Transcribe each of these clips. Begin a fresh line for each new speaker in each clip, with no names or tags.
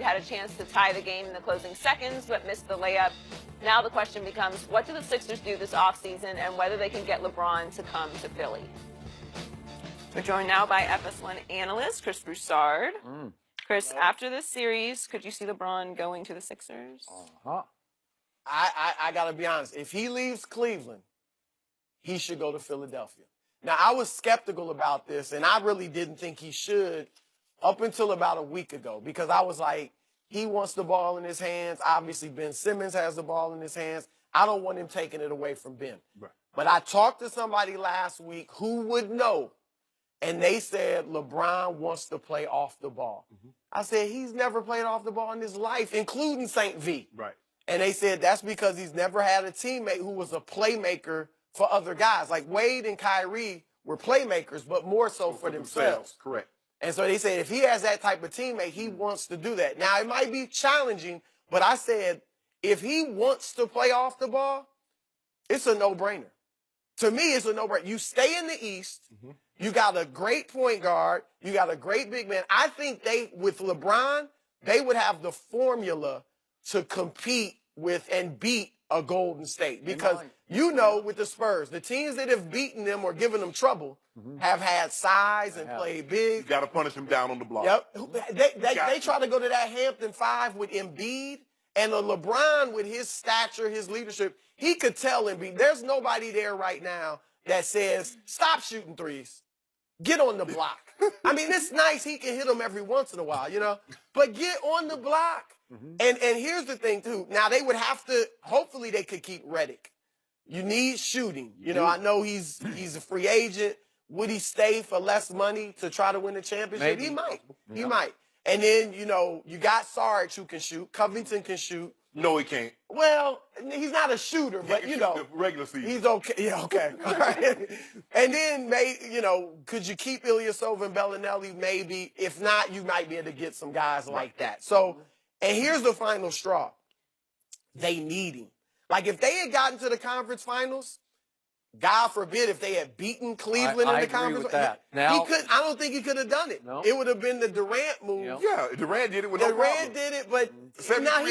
had a chance to tie the game in the closing seconds, but missed the layup. Now the question becomes, what do the Sixers do this offseason and whether they can get LeBron to come to Philly? We're joined now by FS1 analyst Chris Broussard. Chris, after this series, could you see LeBron going to the Sixers?
I got to be honest. If he leaves Cleveland, he should go to Philadelphia. Now, I was skeptical about this, and I really didn't think he should up until about a week ago because I was like, he wants the ball in his hands. Obviously, Ben Simmons has the ball in his hands. I don't want him taking it away from Ben. Right. But I talked to somebody last week who would know, and they said LeBron wants to play off the ball. I said, he's never played off the ball in his life, including St. V.
Right.
And they said that's because he's never had a teammate who was a playmaker for other guys. Like Wade and Kyrie were playmakers, but more so for themselves.
Correct.
And so they said if he has that type of teammate, he wants to do that. Now, it might be challenging, but I said if he wants to play off the ball, it's a no-brainer. To me, it's a no-brainer. You stay in the East. You got a great point guard. You got a great big man. I think with LeBron, they would have the formula to compete with and beat a Golden State. Because with the Spurs, the teams that have beaten them or given them trouble have had size and played big.
You got to punish them down on the block.
Yep. They try to go to that Hampton 5 with Embiid. And LeBron, with his stature, his leadership, he could tell Embiid, there's nobody there right now that says, stop shooting threes. Get on the block. I mean, it's nice he can hit them every once in a while, but get on the block. And here's the thing, too. Now, they would have to, hopefully they could keep Redick. You need shooting. I know he's a free agent. Would he stay for less money to try to win the championship? Maybe. He might. He might. And then, you got Sarge who can shoot. Covington can shoot.
No, he can't.
Well, he's not a shooter, but,
the regular season.
He's okay. Yeah, okay. All right. And then, could you keep Ilyasova and Bellinelli? Maybe. If not, you might be able to get some guys like that. So, and here's the final straw. They need him. Like, if they had gotten to the conference finals, God forbid if they had beaten Cleveland in the conference finals, I don't think he could have done it. No. It would have been the Durant move.
Yeah, Durant did it with no problem.
Durant did it, but now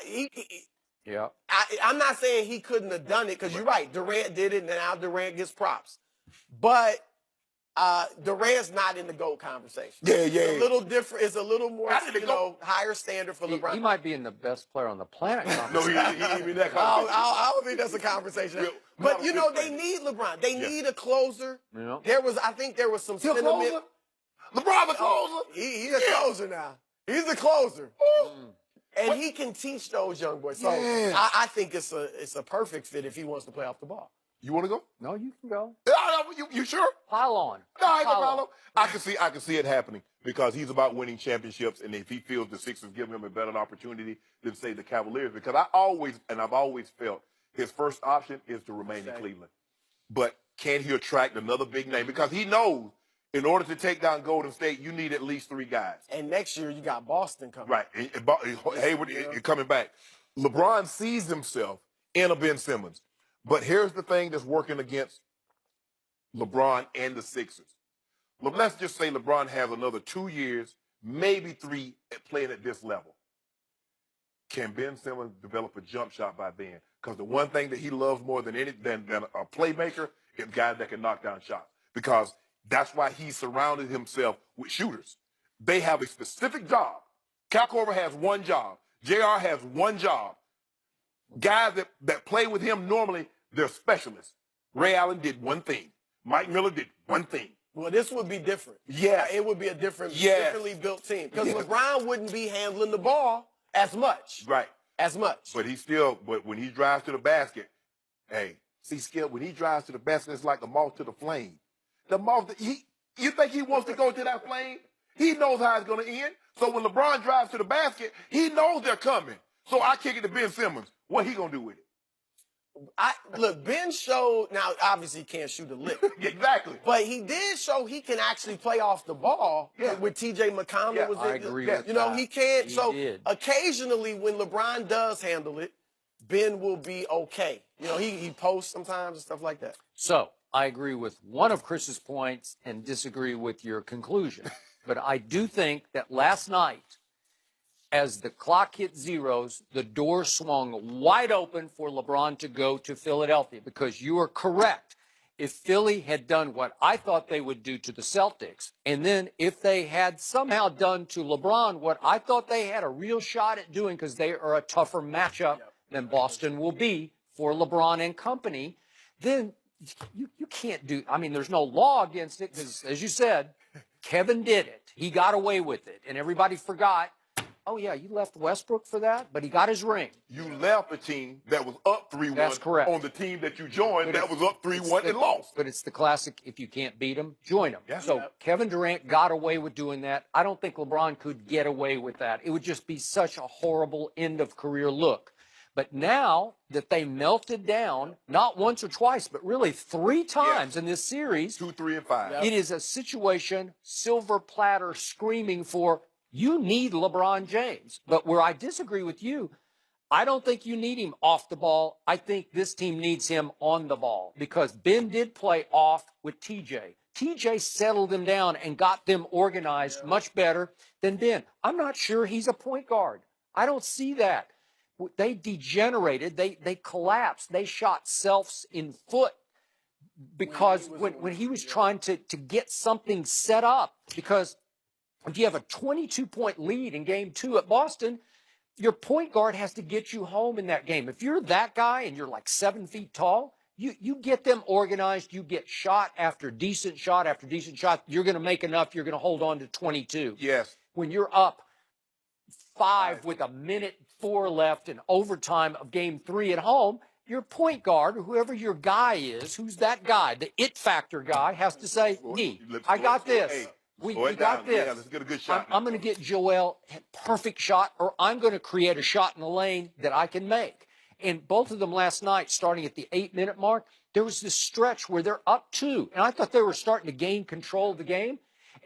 he could. I'm not saying he couldn't have done it because you're right. Durant did it, and now Durant gets props. But Durant's not in the GOAT conversation. It's a little different. It's a little more, higher standard for LeBron.
He might be in the best player on the planet.
No, he ain't in that conversation.
I don't think that's a conversation. But, they need LeBron. They need a closer. I think there was some sentiment.
LeBron's a closer?
He's a closer now. He's a closer. And he can teach those young boys. So I think it's a perfect fit if he wants to play off the ball.
You want to go?
No, you can go.
You sure?
Pile on.
No, I ain't gonna pile on. I can see it happening because he's about winning championships, and if he feels the Sixers give him a better opportunity than say the Cavaliers, because I've always felt his first option is to remain in Cleveland. But can he attract another big name? Because he knows in order to take down Golden State, you need at least 3 guys.
And next year you got Boston coming.
Right. Hayward coming back. LeBron sees himself in a Ben Simmons. But here's the thing that's working against LeBron and the Sixers. Let's just say LeBron has another 2 years, maybe 3 playing at this level. Can Ben Simmons develop a jump shot by then? Because the one thing that he loves more than a playmaker is guys that can knock down shots. Because that's why he surrounded himself with shooters. They have a specific job. Cal Korver has one job. JR has one job. Guys that play with him normally, they're specialists. Ray Allen did one thing. Mike Miller did one thing.
Well, this would be different.
Yeah.
It would be a differently built team. Because LeBron wouldn't be handling the ball as much.
Right.
As much.
But when he drives to the basket, Skip, when he drives to the basket, it's like a moth to the flame. The moth, you think he wants to go to that flame? He knows how it's going to end. So when LeBron drives to the basket, he knows they're coming. So I kick it to Ben Simmons. What he going to do with it?
Look, Ben showed, now obviously he can't shoot a lick.
Exactly.
But he did show he can actually play off the ball with TJ McConnell.
Yeah, I agree with that.
He can't.
Did.
Occasionally when LeBron does handle it, Ben will be okay. He posts sometimes and stuff like that.
So I agree with one of Chris's points and disagree with your conclusion. But I do think that last night as the clock hit zeros, the door swung wide open for LeBron to go to Philadelphia, because you are correct. If Philly had done what I thought they would do to the Celtics, and then if they had somehow done to LeBron what I thought they had a real shot at doing, because they are a tougher matchup than Boston will be for LeBron and company, then you can't do, I mean, there's no law against it, because, as you said, Kevin did it. He got away with it, and everybody forgot. Oh, yeah, you left Westbrook for that, but he got his ring.
You left a team that was up 3-1.
That's correct.
On the team that you joined that was up 3-1 and lost.
But it's the classic, if you can't beat them, join them.
Yeah.
So Kevin Durant got away with doing that. I don't think LeBron could get away with that. It would just be such a horrible end-of-career look. But now that they melted down, not once or twice, but really 3 times in this series.
2, 3, and 5.
It is a situation, silver platter screaming for, you need LeBron James. But where I disagree with you, I don't think you need him off the ball. I think this team needs him on the ball, because Ben did play off with TJ. TJ settled them down and got them organized much better than Ben. I'm not sure he's a point guard. I don't see that. They degenerated. They collapsed. They shot selves in foot because when he was trying to get something set up, because if you have a 22-point lead in game 2 at Boston, your point guard has to get you home in that game. If you're that guy and you're like 7 feet tall, you get them organized, you get shot after decent shot after decent shot, you're going to make enough, you're going to hold on to 22.
Yes.
When you're up 5 with 1:04 left in overtime of game 3 at home, your point guard, or whoever your guy is, who's that guy, the it factor guy, has to say, I got this. We got this.
Yeah, let's get a good shot.
I'm going to get Joel a perfect shot, or I'm going to create a shot in the lane that I can make. And both of them last night, starting at the 8-minute mark, there was this stretch where they're up 2. And I thought they were starting to gain control of the game.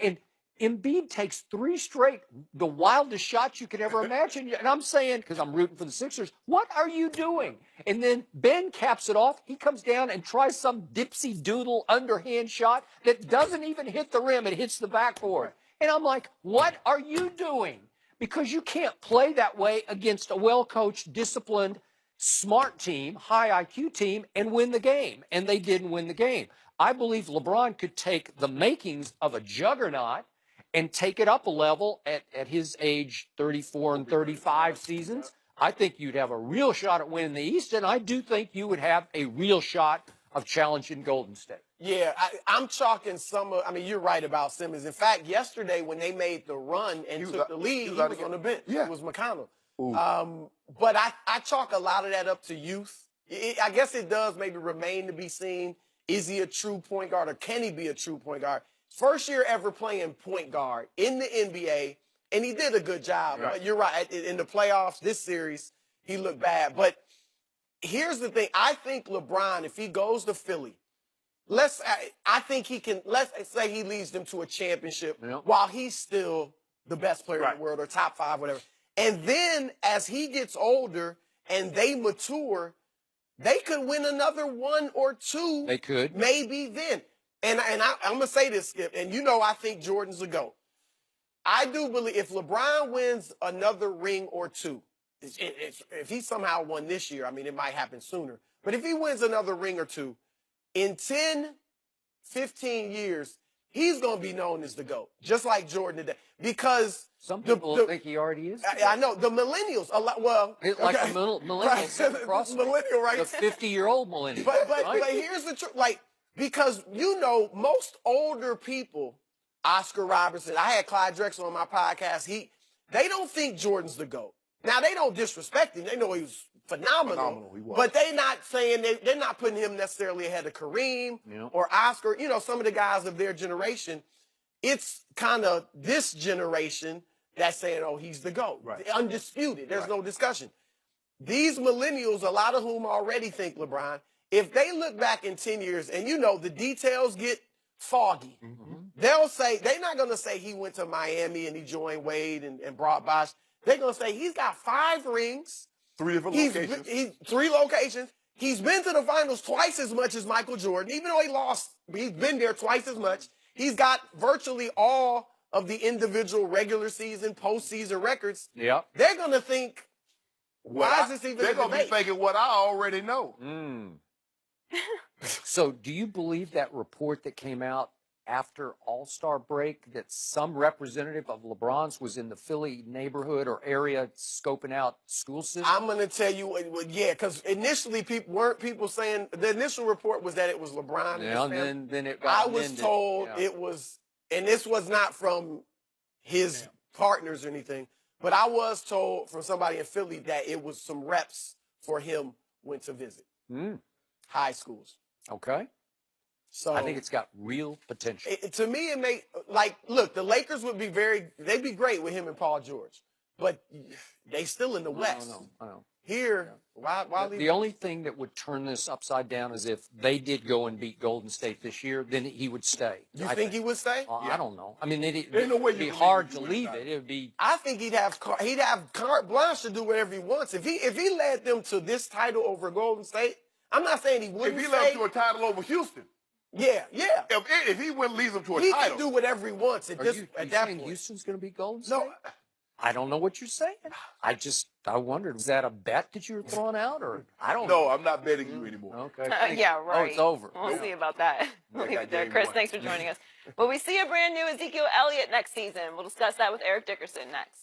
And Embiid takes 3 straight, the wildest shots you could ever imagine. And I'm saying, because I'm rooting for the Sixers, what are you doing? And then Ben caps it off. He comes down and tries some dipsy doodle underhand shot that doesn't even hit the rim. It hits the backboard. And I'm like, what are you doing? Because you can't play that way against a well-coached, disciplined, smart team, high IQ team, and win the game. And they didn't win the game. I believe LeBron could take the makings of a juggernaut and take it up a level at his age, 34 and 35 seasons. I think you'd have a real shot at winning the East, and I do think you would have a real shot of challenging Golden State.
Yeah, I'm chalking some of, I mean, you're right about Simmons. In fact, yesterday when they made the run and took the lead, he was on the bench.
Yeah.
It was McConnell. But I chalk a lot of that up to youth. I guess it does maybe remain to be seen. Is he a true point guard, or can he be a true point guard? First year ever playing point guard in the NBA, and he did a good job. Right. You're right. In the playoffs, this series, he looked bad. But here's the thing. I think LeBron, if he goes to Philly, I think he can, let's say he leads them to a championship while he's still the best player in the world, or top 5, whatever. And then as he gets older and they mature, they could win another 1 or 2.
They could.
Maybe then. And I'm going to say this, Skip, and you know I think Jordan's the GOAT. I do believe if LeBron wins another ring or 2, if he somehow won this year, I mean, it might happen sooner. But if he wins another ring or 2, in 10, 15 years, he's going to be known as the GOAT, just like Jordan today. Because
some people think he already is.
I know. The millennials,
like the millennials across
millennial, right?
The 50-year-old millennial.
But here's the truth. Like, because, you know, most older people, Oscar Robertson, I had Clyde Drexler on my podcast, they don't think Jordan's the GOAT. Now, they don't disrespect him. They know he was phenomenal.
He was.
But they're not saying, they're not putting him necessarily ahead of Kareem or Oscar, you know, some of the guys of their generation. It's kind of this generation that's saying, oh, he's the GOAT.
Right.
Undisputed. There's no discussion. These millennials, a lot of whom already think LeBron, if they look back in 10 years and, you know, the details get foggy, they'll say, they're not going to say he went to Miami and he joined Wade and brought Bosh. They're going to say he's got 5 rings.
3 different locations.
3 locations. He's been to the finals twice as much as Michael Jordan. Even though he lost, he's been there twice as much. He's got virtually all of the individual regular season, postseason records,
Yep.
they're going to think, why is this even
They're
a
going to be
debate?
thinking what I already know.
So do you believe that report that came out after All-Star break that some representative of LeBron's was in the Philly neighborhood or area scoping out school systems?
I'm going to tell you, yeah, because initially people saying, the initial report was that it was LeBron and his
Yeah,
family.
and then it got
I was
amended.
told
Yeah.
it was, and this was not from his partners or anything, but I was told from somebody in Philly that it was some reps for him went to visit high schools.
Okay.
So
I think it's got real potential.
to me, it may look, the Lakers would be they'd be great with him and Paul George, but they still in the West.
I know.
Here, why leave?
The only thing that would turn this upside down is if they did go and beat Golden State this year, then he would stay.
You think he would stay?
I don't know. I mean, it'd
There's no way you
be
can
hard
leave
to
if you
leave
wouldn't
it. It would be.
I think he'd have carte blanche to do whatever he wants. If he led them to this title over Golden State, I'm not saying he wouldn't.
If he
stay.
led to a title over Houston,
Yeah.
if he wouldn't lead them to a
He
title,
can do whatever he wants at
Are
this
you
at that
saying
point.
Houston's going to beat Golden State?
No,
I don't know what you're saying. I wondered, was that a bet that you were throwing out, or I don't
no,
know.
I'm not betting you anymore.
Okay.
Yeah,
Oh,
right.
it's over.
We'll see about that. We'll leave
got
it there.
game
Chris,
one.
thanks for joining us. Will we see a brand new Ezekiel Elliott next season? We'll discuss that with Eric Dickerson next.